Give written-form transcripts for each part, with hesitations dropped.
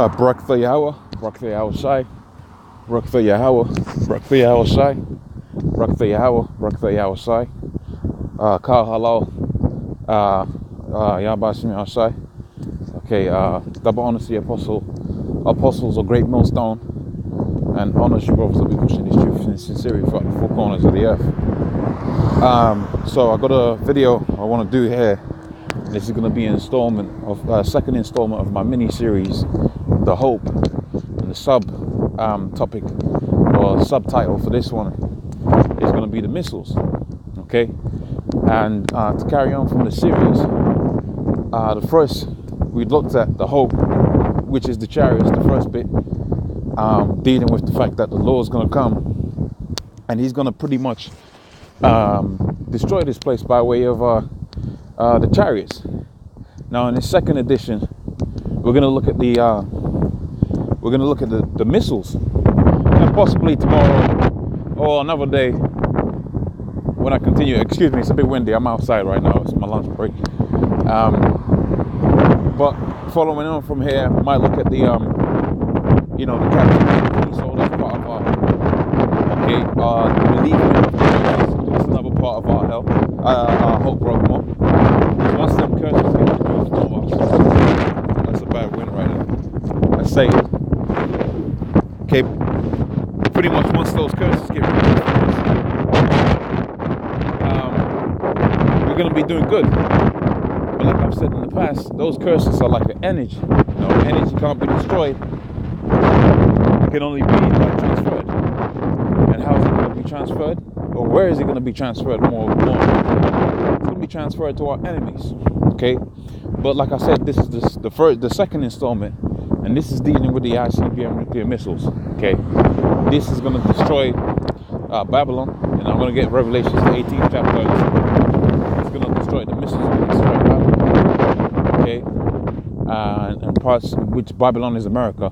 Barak the Yahweh, Barak the Yahweh Shai, Barak the Yahweh, Barak the Yahweh Shai, Barak the Yahweh, Barak the Yahweh Shai, Kal Halal, Yahbashim Shai. Okay, double honors to the apostles of GreatMillStone, and honors you brothers that be pushing this truth in sincerity throughout the four corners of the earth. So I got a video I want to do here. This is going to be an installment of second installment of my mini series, The Hope, and the topic or subtitle for this one is going to be the missiles. Okay, and to carry on from the series, the first we looked at the hope, which is the chariots, the first bit, dealing with the fact that the Lord is going to come and he's going to pretty much destroy this place by way of the chariots. Now in this second edition, we're going to look at the missiles, and possibly tomorrow or another day when I continue. Excuse me, it's a bit windy. I'm outside right now. It's my lunch break. But following on from here, I might look at the the captivity. So that's part of our the relieving of the curses. That's another part of our help, our hope program. Once them curses get removed, that's a bad win right now. Let's say it. Okay, pretty much once those curses get removed, we're gonna be doing good. But like I've said in the past, those curses are like an energy. Energy can't be destroyed. It can only be transferred. And how is it going to be transferred? Or where is it going to be transferred more? It's going to be transferred to our enemies. Okay? But like I said, this is the second installment, and this is dealing with the ICBM nuclear missiles. Okay? This is going to destroy Babylon, and I'm going to get Revelations, the 18th chapter. It's going to destroy the missiles, going to destroy Babylon. Okay? And parts which Babylon is America.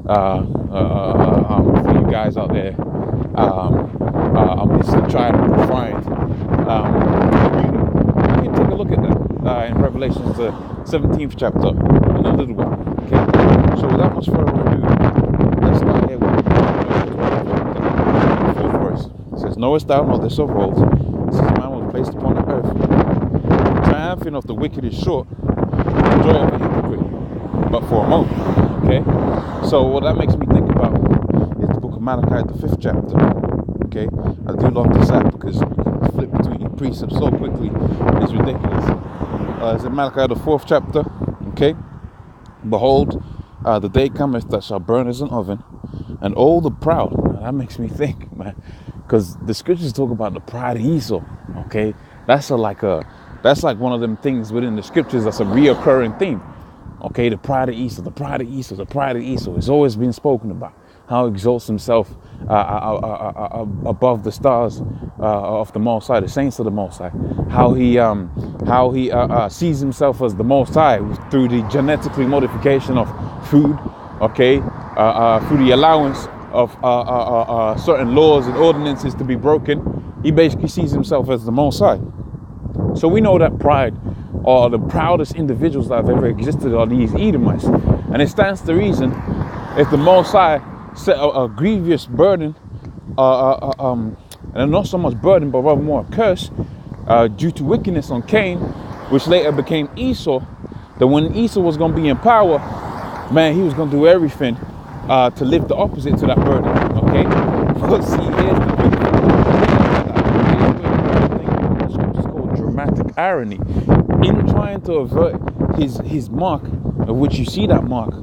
For you guys out there, I'm just trying to find. You can take a look at that in Revelations, the 17th chapter, in a little while. Okay. So without much further ado, let's start here with the 4th verse. It says, "Knowest thou not this of old, since man was placed upon the earth, the triumphing of the wicked is short, the joy of the hypocrite, but for a moment." Okay. So what that makes me think about is the book of Malachi, the 5th chapter. Okay, I do love this app because you can flip between precepts so quickly, it's ridiculous. It's in Malachi, the 4th chapter. Okay, "Behold, the day cometh that shall burn as an oven, and all the proud." Now, that makes me think, man, because the scriptures talk about the pride of Esau. Okay, that's like one of them things within the scriptures that's a reoccurring theme. Okay, the pride of Esau, the pride of Esau, the pride of Esau has always been spoken about. How he exalts himself above the stars of the Most High, the saints of the Most High. How he sees himself as the Most High through the genetically modification of food. Okay, through the allowance of certain laws and ordinances to be broken. He basically sees himself as the Most High. So we know that pride, or the proudest individuals that have ever existed, are these Edomites. And it stands to reason, if the Most High set a grievous burden, and not so much burden, but rather more a curse, due to wickedness on Cain, which later became Esau, that when Esau was going to be in power, man, he was going to do everything to live the opposite to that burden. Okay? But see, here's the thing. The scriptures called dramatic irony. In trying to avert his mark, of which you see that mark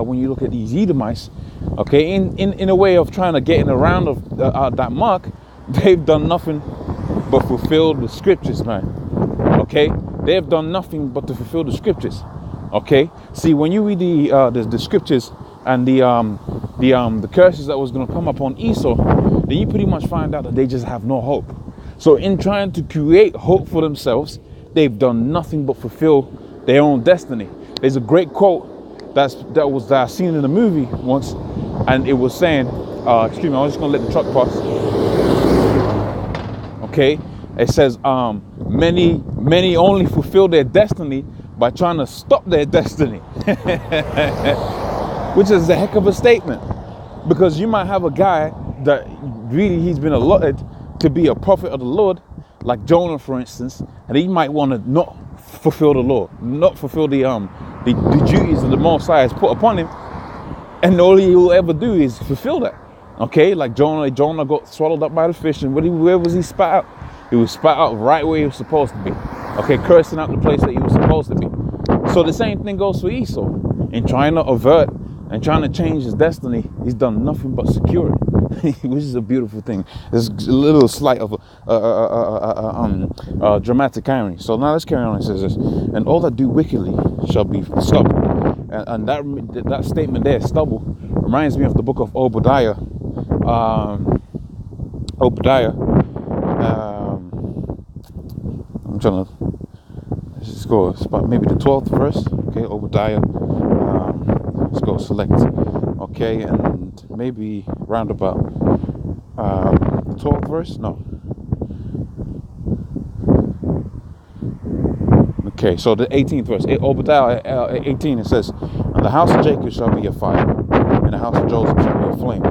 when you look at these Edomites, okay, in a way of trying to get around of that mark, they've done nothing but fulfill the scriptures, man. Okay, they have done nothing but to fulfill the scriptures. Okay, see, when you read the scriptures and the curses that was going to come upon Esau, then you pretty much find out that they just have no hope. So in trying to create hope for themselves, they've done nothing but fulfill their own destiny. There's a great quote that was seen in a movie once, and it was saying, excuse me, I'm just gonna let the truck pass. Okay, it says, many only fulfill their destiny by trying to stop their destiny. which is a heck of a statement, because you might have a guy that really he's been allotted to be a prophet of the Lord, like Jonah, for instance, and he might want to not fulfill the law, not fulfill the duties that the Most High has put upon him, and all he will ever do is fulfill that. Okay, like Jonah got swallowed up by the fish, and where was he spat out? He was spat out right where he was supposed to be. Okay, cursing out the place that he was supposed to be. So the same thing goes for Esau. In trying to avert and trying to change his destiny, he's done nothing but secure it, which is a beautiful thing. There's a little slight of dramatic irony. So now let's carry on. It says this, and all that do wickedly shall be stubble. And that statement there, stubble, reminds me of the book of Obadiah. I'm trying to, let's go, it's about maybe the 12th verse. Okay, Obadiah. Let's go select. Okay, and maybe round about the 12th verse. No. Okay, so the 18th verse, Obadiah 18, it says, and the house of Jacob shall be a fire, and the house of Joseph shall be a flame,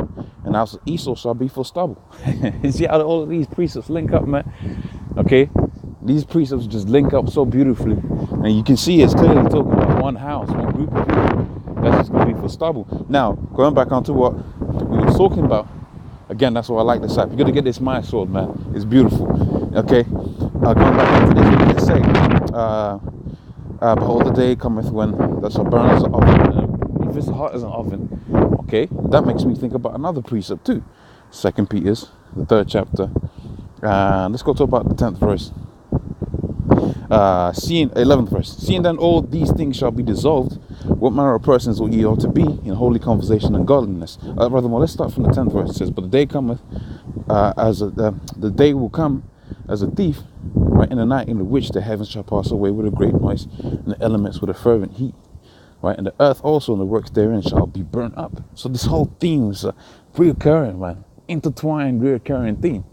and the house of Esau shall be for stubble. You see how all of these precepts link up, man? Okay, these precepts just link up so beautifully, and you can see it's clearly talking about one house, one group of people that's just going to be for stubble. Now, going back onto what we were talking about, again, that's why I like this app. You got to get this my sword, man. It's beautiful. Okay, going back onto this, what did it say? Behold, the day cometh when that shall burn as an oven, if it's hot as an oven. Okay, that makes me think about another precept too. 2 Peter's, the 3rd chapter. Let's go talk about the 10th verse. 11th verse. Seeing then all these things shall be dissolved, what manner of persons will ye ought to be in holy conversation and godliness? Let's start from the 10th verse. It says, but the day cometh the day will come as a thief, right, in the night, in the which the heavens shall pass away with a great noise, and the elements with a fervent heat, right, and the earth also and the works therein shall be burnt up. So this whole theme is reoccurring, man, intertwined, reoccurring theme.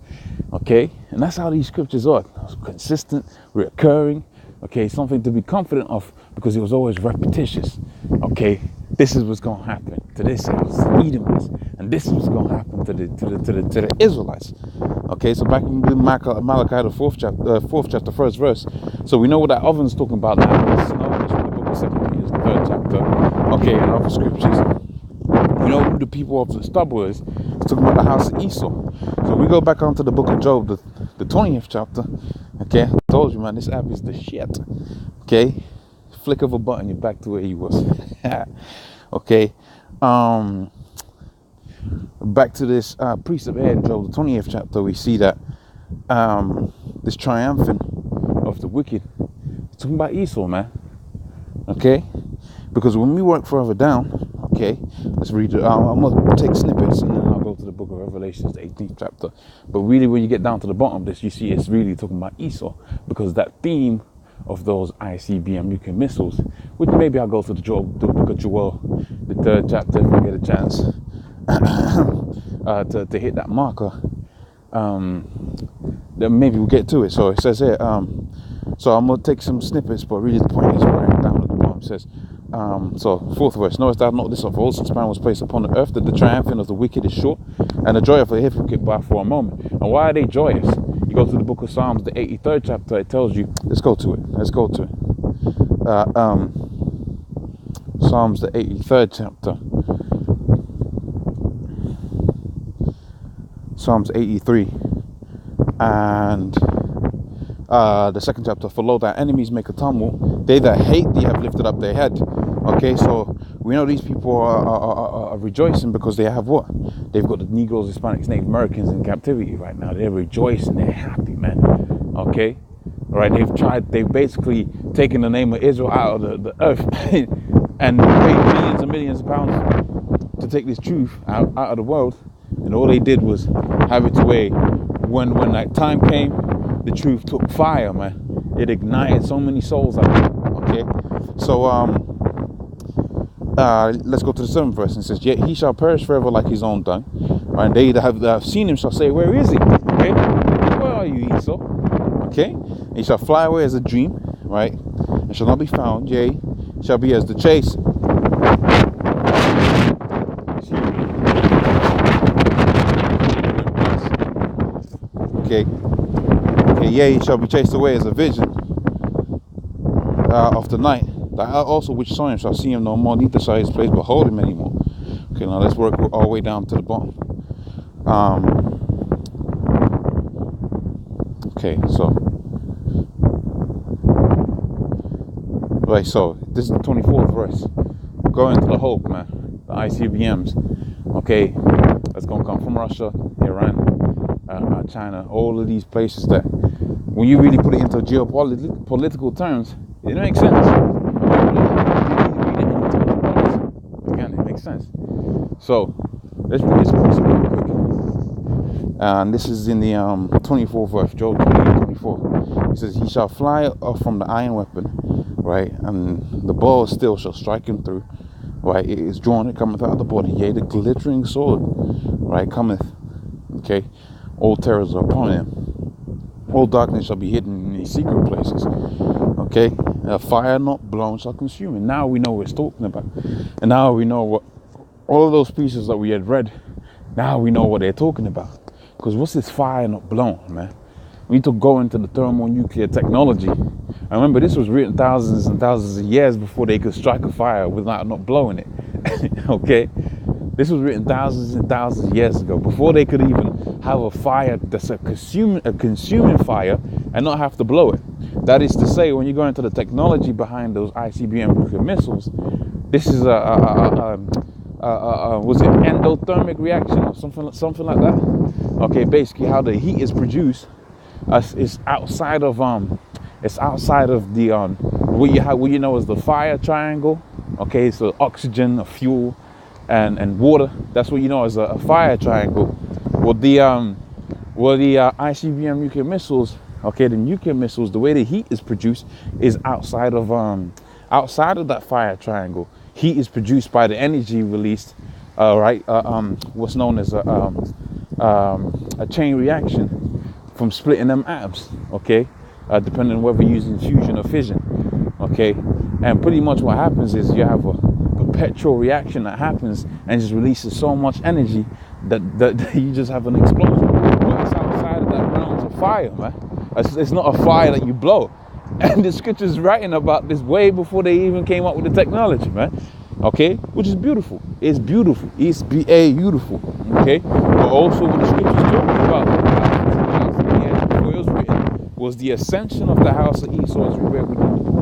Okay, and that's how these scriptures are, consistent, reoccurring. Okay, something to be confident of, because it was always repetitious. Okay, this is what's going to happen to this house, Edomites, and this is what's going to happen to the Israelites. Okay, so back in Malachi, the 4th chapter, 1st verse. So we know what that oven's talking about now. It's from the book of 2 Peter, the 3rd chapter. Okay, and other scriptures. We know who the people of the stubble is. It's talking about the house of Esau. So we go back onto the book of Job, the 20th chapter. Okay, I told you, man, this app is the shit. Okay, flick of a button, you're back to where you was. Okay, back to this precept here in Job, the 20th chapter. We see that this triumphant of the wicked, it's talking about Esau, man. Okay, because when we work further down, okay, let's read it. I'm going to take snippets and then I'll go to the book of Revelations, the 18th chapter. But really, when you get down to the bottom of this, you see it's really talking about Esau, because that theme of those ICBM UK missiles, which maybe I'll go to the book of Joel, the 3rd chapter, if I get a chance to hit that marker. Then maybe we'll get to it. So it says here, so I'm going to take some snippets, but really the point is right down at the bottom. It says, so 4th verse, knowest thou not this of old, since man was placed upon the earth, that the triumphing of the wicked is short, and the joy of the hypocrite but for a moment. And why are they joyous? You go to the book of Psalms, the 83rd chapter, it tells you, let's go to it. Psalms, the 83rd chapter. Psalms 83 and the 2nd chapter. For lo, thy enemies make a tumult, they that hate thee have lifted up their head. Okay, so we know these people are rejoicing because they have what? They've got the Negroes, Hispanics, Native Americans in captivity right now. They're rejoicing, they're happy, man. Okay, all right, they've basically taken the name of Israel out of the earth and paid millions and millions of pounds to take this truth out of the world. And all they did was have it to where when that time came, the truth took fire, man. It ignited so many souls out there. Okay, so let's go to the 7th verse. And it says, yet he shall perish forever like his own dung, right? And they that have seen him shall say, where is he? Okay, where are you, Esau? Okay, and he shall fly away as a dream, right? And shall not be found, yea, shall be as the chase Okay, yea, he shall be chased away as a vision of the night. That also which saw him shall see him no more, neither shall his place behold him anymore. Okay, now let's work all the way down to the bottom. Okay, so right, so this is the 24th verse. Going to the hope, man. The ICBMs. Okay, that's gonna come from Russia, Iran, China, all of these places that, when you really put it into geopolitical terms, it makes sense. Again, it makes sense. So let's read this verse real quick. And this is in the 24th verse, Job 20:24. It says, "He shall fly off from the iron weapon, right? And the bow of steel shall strike him through, right? It is drawn, it cometh out of the body, yea, the glittering sword, right, cometh, okay? All terrors are upon him. All darkness shall be hidden in his secret places, okay? A fire not blown shall consume him." Now we know what it's talking about. And now we know what, all of those pieces that we had read, now we know what they're talking about. Because what's this fire not blown, man? We need to go into the thermonuclear technology. I remember this was written thousands and thousands of years before they could strike a fire without not blowing it. Okay? This was written thousands and thousands of years ago, before they could even have a fire that's a consuming fire and not have to blow it. That is to say, when you go into the technology behind those ICBM nuclear missiles, this is was it endothermic reaction or something like that? Okay, basically how the heat is produced is outside of the what you know as the fire triangle. Okay, so oxygen, a fuel, and water. That's what you know as a fire triangle. Well, the ICBM nuclear missiles, okay, the nuclear missiles, the way the heat is produced is outside of that fire triangle. Heat is produced by the energy released, what's known as a chain reaction from splitting them atoms, okay, depending on whether you're using fusion or fission, okay. And pretty much what happens is you have a perpetual reaction that happens and just releases so much energy that you just have an explosion. But it's outside of that realm of fire, man. It's not a fire that you blow. And the scripture's writing about this way before they even came up with the technology, man. Okay, which is beautiful. It's beautiful. It's beautiful. Okay, but also what the scripture's talking about before it was written was the ascension of the house of Esau is where we need to go.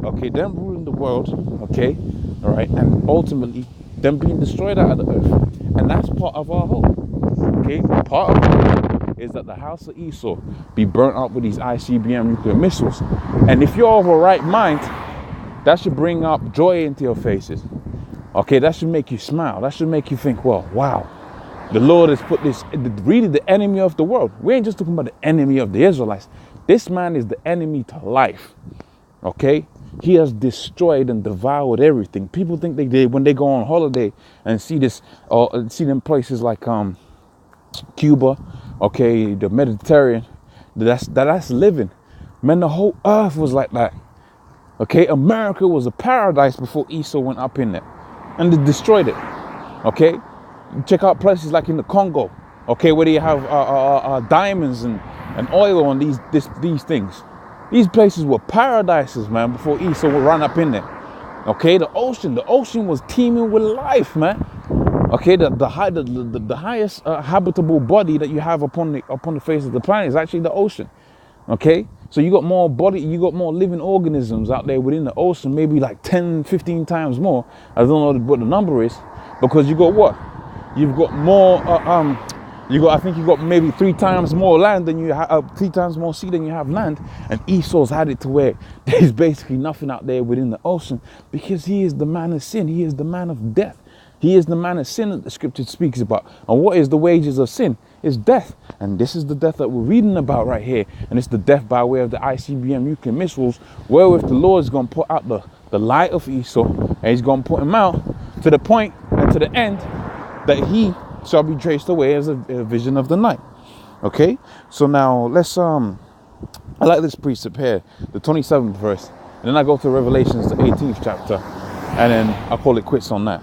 Okay, them ruling the world. Okay, all right, and ultimately them being destroyed out of the earth, and that's part of our hope. Okay, part of it is that the house of Esau be burnt up with these ICBM nuclear missiles. And if you're of a right mind, that should bring up joy into your faces. Okay, that should make you smile. That should make you think, well, wow, the Lord has put this, really the enemy of the world. We ain't just talking about the enemy of the Israelites. This man is the enemy to life. Okay, he has destroyed and devoured everything. People think when they go on holiday and see this, or see them places like Cuba, okay, the Mediterranean, that's living. Man, the whole earth was like that. Okay, America was a paradise before Esau went up in there and they destroyed it. Okay, check out places like in the Congo, okay, where they have diamonds and oil on these things. These places were paradises, man, before Esau would run up in there. Okay, the ocean was teeming with life, man. Okay, the highest habitable body that you have upon the face of the planet is actually the ocean. Okay, so you got more living organisms out there within the ocean, maybe like 10, 15 times more. I don't know what the number is, because you got what? You've got more. I think you got maybe 3 times more land than you have, 3 times more sea than you have land. And Esau's had it to where there's basically nothing out there within the ocean, because he is the man of sin. He is the man of death. He is the man of sin that the scripture speaks about. And what is the wages of sin? It's death. And this is the death that we're reading about right here. And it's the death by way of the ICBM nuclear missiles, wherewith the Lord is going to put out the light of Esau, and he's going to put him out to the point and to the end that he shall be traced away as a vision of the night. Okay? So now let's, I like this precept here, the 27th verse. And then I go to Revelations, the 18th chapter. And then I call it quits on that.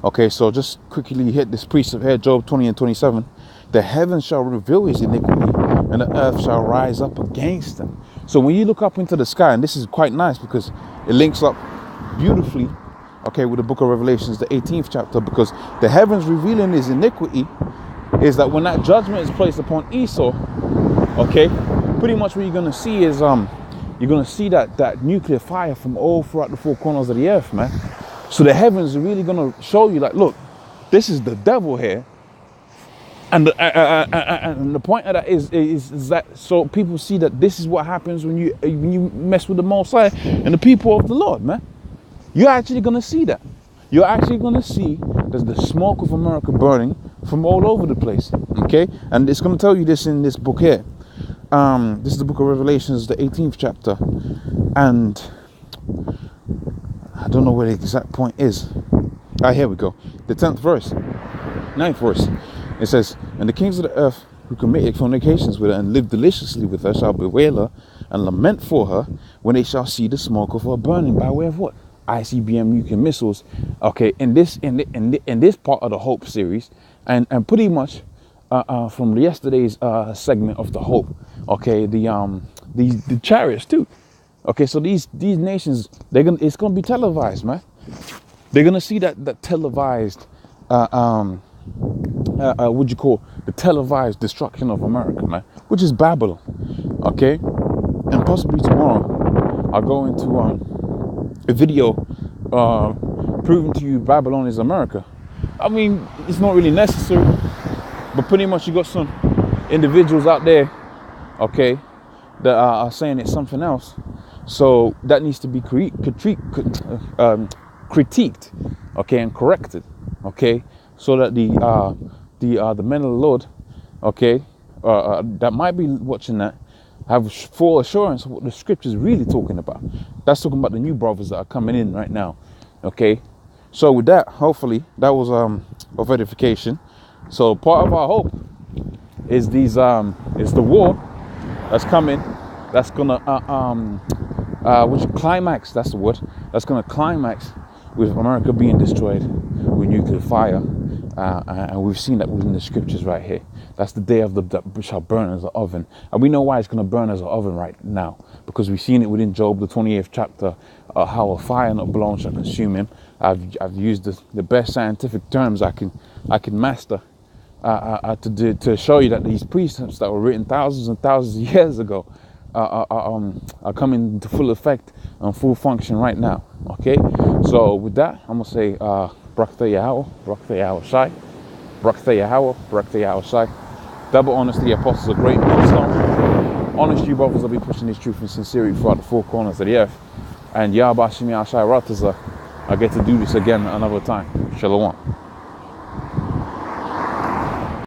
Okay, so just quickly hit this precept here, Job 20 and 27. the heavens shall reveal his iniquity, and the earth shall rise up against him. So when you look up into the sky, and this is quite nice because it links up beautifully, okay, with the book of Revelations, the 18th chapter, because the heavens revealing his iniquity is that when that judgment is placed upon Esau, okay, pretty much what you're going to see is you're going to see that nuclear fire from all throughout the four corners of the earth, man. So the heavens are really going to show you, like, look, this is the devil here. And the point of that is that so people see that this is what happens when you mess with the Most High and the people of the Lord, man. You're actually going to see that. You're actually going to see there's the smoke of America burning from all over the place, okay? And it's going to tell you this in this book here. This is the book of Revelations, the 18th chapter. And I don't know where the exact point is. Here we go. The 10th verse, 9th verse. It says, and the kings of the earth who committed fornications with her and lived deliciously with her shall bewail her and lament for her when they shall see the smoke of her burning by way of what? ICBM nuclear missiles. Okay, in this part of the Hope series, and pretty much from yesterday's segment of the Hope. Okay, the chariots too. Okay, so these nations, it's gonna be televised, man. They're gonna see that televised what you call the televised destruction of America, man, which is Babylon. Okay, and possibly tomorrow I'll go into a video proving to you Babylon is America. I mean, it's not really necessary, but pretty much you got some individuals out there, okay, that are saying it's something else. So that needs to be critiqued, okay, and corrected, okay, so that the men of the Lord, okay, that might be watching that, have full assurance of what the scripture is really talking about. That's talking about the new brothers that are coming in right now, okay. So with that, hopefully that was of edification. So part of our hope is is the war that's coming, that's gonna which climax, that's the word, that's gonna climax with America being destroyed with nuclear fire. And we've seen that within the scriptures right here. That's the day of that shall burn as an oven. And we know why it's going to burn as an oven right now, because we've seen it within Job, the 28th chapter, how a fire not blown shall consume him. I've used the best scientific terms I can master to show you that these precepts that were written thousands and thousands of years ago are coming into full effect and full function right now. Okay, so with that, I'm gonna say Brakta Yahweh, Brakta Yahweh Shai, Brakta Yahweh, Brakta Yahweh Shai. Double honestly, apostles of GreatMillStone. Honest you brothers will be pushing this truth and sincerity throughout the four corners of the earth. And Yahweh Shai Rataza, I get to do this again another time. Shalom.